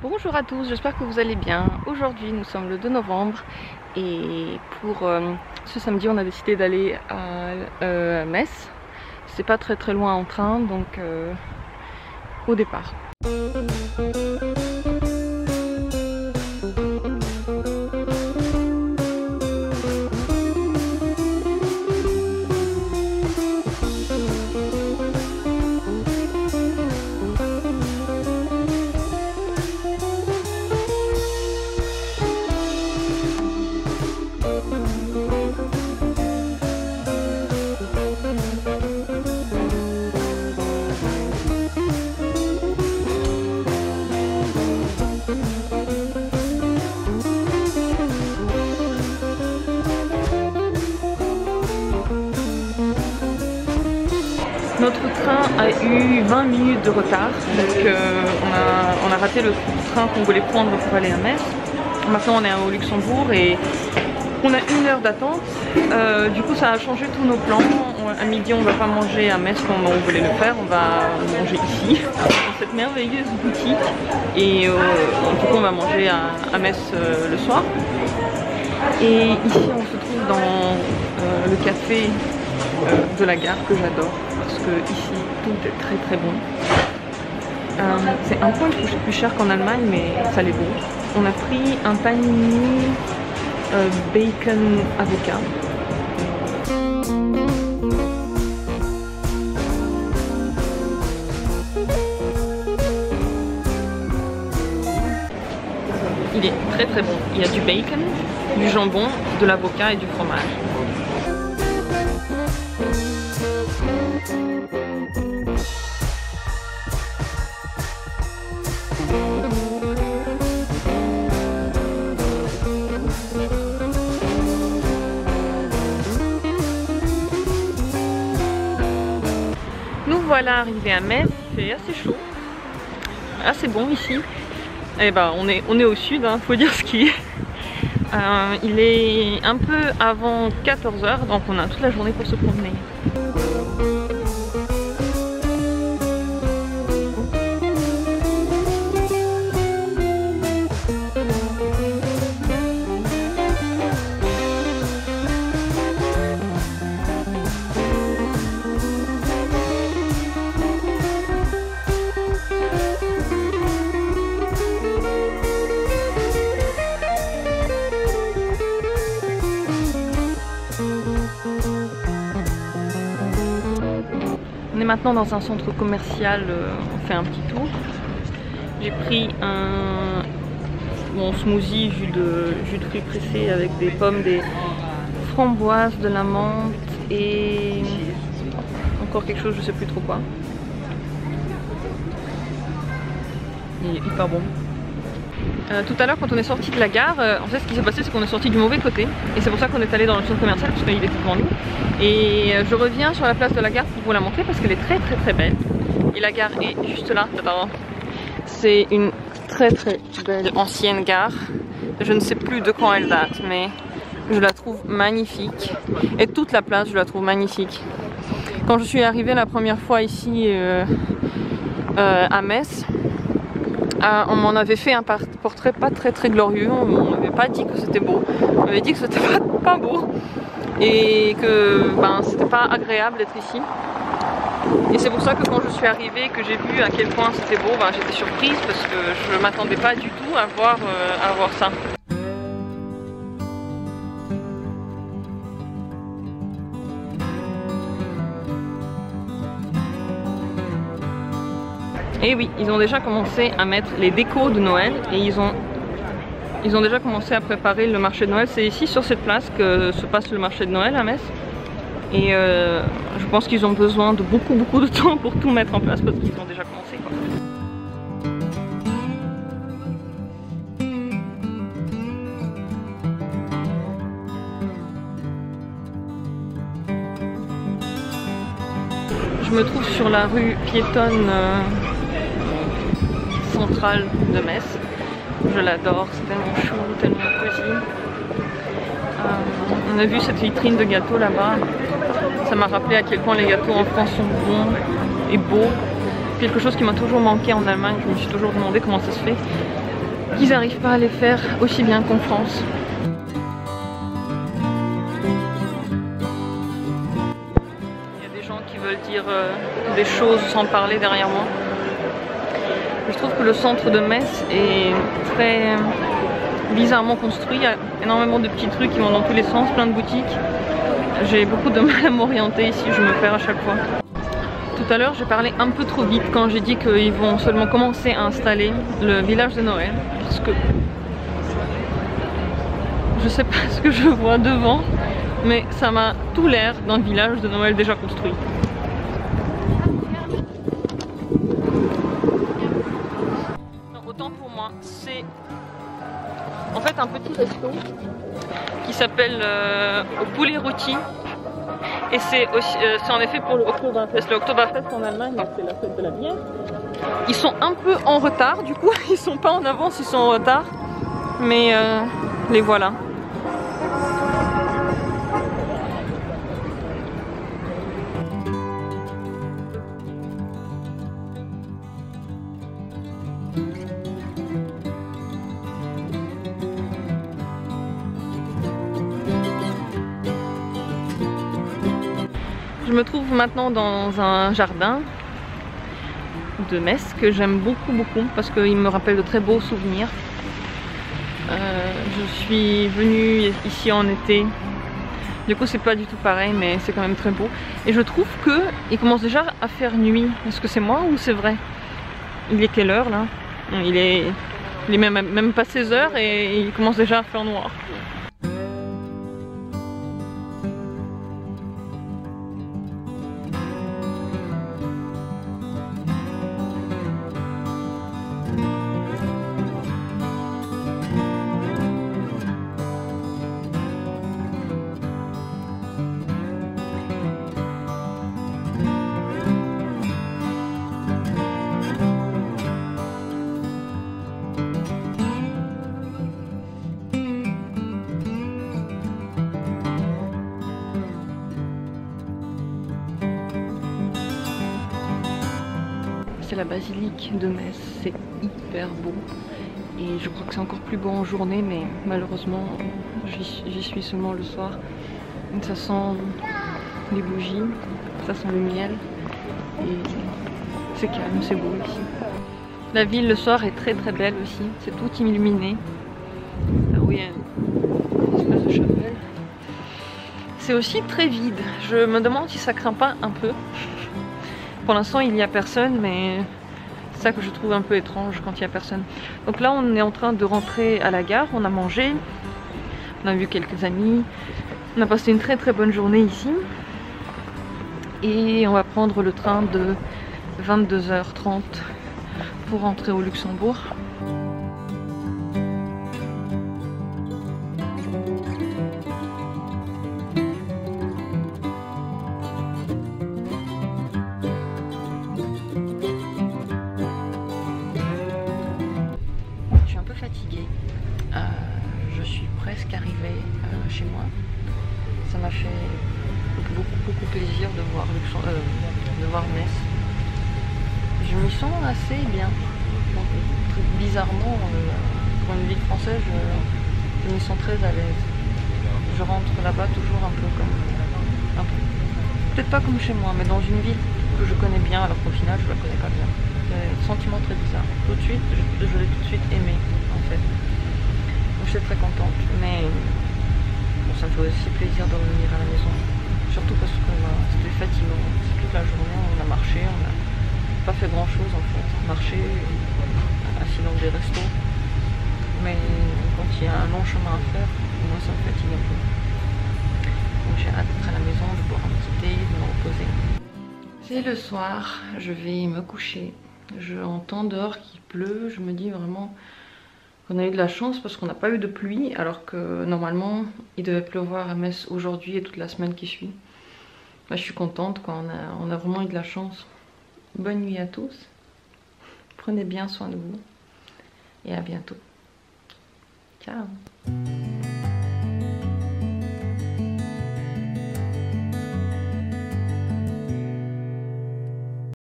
Bonjour à tous, j'espère que vous allez bien. Aujourd'hui nous sommes le 2 novembre et pour ce samedi on a décidé d'aller à Metz. C'est pas très loin en train, donc au départ. Notre train a eu 20 minutes de retard, donc on a raté le train qu'on voulait prendre pour aller à Metz. Maintenant on est au Luxembourg et on a 1 heure d'attente. Du coup ça a changé tous nos plans. À midi on va pas manger à Metz comme on voulait le faire, on va manger ici, dans cette merveilleuse boutique. Et du coup on va manger à Metz le soir. Et ici on se trouve dans le café de la gare que j'adore parce que ici tout est très bon. C'est un peu plus cher qu'en Allemagne mais ça l'est bon. On a pris un panini bacon avocat. Il est très bon. Il y a du bacon, du jambon, de l'avocat et du fromage. Nous voilà arrivés à Metz, il fait assez chaud, assez bon ici. Et bah on est au sud, hein, faut dire ce qui est. Il est un peu avant 14 h, donc on a toute la journée pour se promener. On est maintenant dans un centre commercial, on fait un petit tour. J'ai pris mon smoothie, jus de fruits pressés avec des pommes, des framboises, de la menthe et encore quelque chose, je sais plus trop quoi. Il est hyper bon. Tout à l'heure quand on est sorti de la gare, en fait ce qui s'est passé c'est qu'on est sorti du mauvais côté et c'est pour ça qu'on est allé dans le centre commercial parce qu'il était devant nous. Et je reviens sur la place de la gare pour vous la montrer parce qu'elle est très belle. Et la gare est juste là. C'est une très belle ancienne gare. Je ne sais plus de quand elle date mais je la trouve magnifique. Et toute la place je la trouve magnifique. Quand je suis arrivée la première fois ici à Metz, on m'en avait fait un portrait pas très glorieux, on m'avait pas dit que c'était beau, on m'avait dit que c'était pas beau et que c'était pas agréable d'être ici. Et c'est pour ça que quand je suis arrivée et que j'ai vu à quel point c'était beau, j'étais surprise parce que je m'attendais pas du tout à voir ça. Et oui, ils ont déjà commencé à mettre les décos de Noël et ils ont déjà commencé à préparer le marché de Noël. C'est ici sur cette place que se passe le marché de Noël à Metz. Et je pense qu'ils ont besoin de beaucoup de temps pour tout mettre en place parce qu'ils ont déjà commencé, quoi. Je me trouve sur la rue piétonne centrale de Metz. Je l'adore, c'est tellement chou, tellement cosy. On a vu cette vitrine de gâteaux là-bas. Ça m'a rappelé à quel point les gâteaux en France sont bons et beaux. Quelque chose qui m'a toujours manqué en Allemagne. Je me suis toujours demandé comment ça se fait. qu'ils n'arrivent pas à les faire aussi bien qu'en France. Il y a des gens qui veulent dire des choses sans parler derrière moi. Je trouve que le centre de Metz est très bizarrement construit. Il y a énormément de petits trucs qui vont dans tous les sens, plein de boutiques. J'ai beaucoup de mal à m'orienter ici, je me perds à chaque fois. Tout à l'heure, j'ai parlé un peu trop vite quand j'ai dit qu'ils vont seulement commencer à installer le village de Noël. Parce que je sais pas ce que je vois devant, mais ça m'a tout l'air d'un village de Noël déjà construit. Autant pour moi, c'est en fait un petit resto qui s'appelle au poulet rôti. Et c'est en effet pour le Oktoberfest. Le Oktoberfest en Allemagne, c'est la fête de la bière. Ils sont un peu en retard du coup, ils sont pas en avance, ils sont en retard. Mais les voilà. Je me trouve maintenant dans un jardin de Metz que j'aime beaucoup parce qu'il me rappelle de très beaux souvenirs. Je suis venue ici en été, du coup c'est pas du tout pareil mais c'est quand même très beau. Et je trouve qu'il commence déjà à faire nuit. Est-ce que c'est moi ou c'est vrai? Il est quelle heure là? Il est même pas 16 h et il commence déjà à faire noir. C'est la basilique de Metz, c'est hyper beau et je crois que c'est encore plus beau en journée mais malheureusement j'y suis seulement le soir. Ça sent les bougies, ça sent le miel et c'est calme, c'est beau ici. La ville le soir est très belle aussi, c'est tout illuminé. Là où il y a une espèce de chapelle. C'est aussi très vide, je me demande si ça craint pas un peu. Pour l'instant il n'y a personne mais c'est ça que je trouve un peu étrange quand il n'y a personne. Donc là on est en train de rentrer à la gare, on a mangé, on a vu quelques amis, on a passé une très bonne journée ici. Et on va prendre le train de 22 h 30 pour rentrer au Luxembourg. Fatiguée. Je suis presque arrivée chez moi. Ça m'a fait beaucoup plaisir de voir Metz. Je m'y sens assez bien. Donc, bizarrement, pour une ville française, je m'y sens très à l'aise. Je rentre là-bas toujours un peu comme... peut-être pas comme chez moi, mais dans une ville que je connais bien alors qu'au final je la connais pas bien. Un sentiment très bizarre. Tout de suite, je l'ai tout de suite aimé en fait. Donc j'étais très contente, mais bon, ça me fait aussi plaisir de revenir à la maison. Surtout parce que c'était fatigant. Toute la journée, on a marché, on n'a pas fait grand chose en fait. Marché, assis dans des restos. Mais quand il y a un long chemin à faire, moi ça me fatigue un peu. Donc j'ai hâte d'être à la maison, de boire un petit thé, de me reposer. C'est le soir, je vais me coucher. J'entends dehors qu'il pleut, je me dis vraiment qu'on a eu de la chance parce qu'on n'a pas eu de pluie alors que normalement il devait pleuvoir à Metz aujourd'hui et toute la semaine qui suit. Moi, je suis contente quand on a vraiment eu de la chance. Bonne nuit à tous, prenez bien soin de vous et à bientôt. Ciao.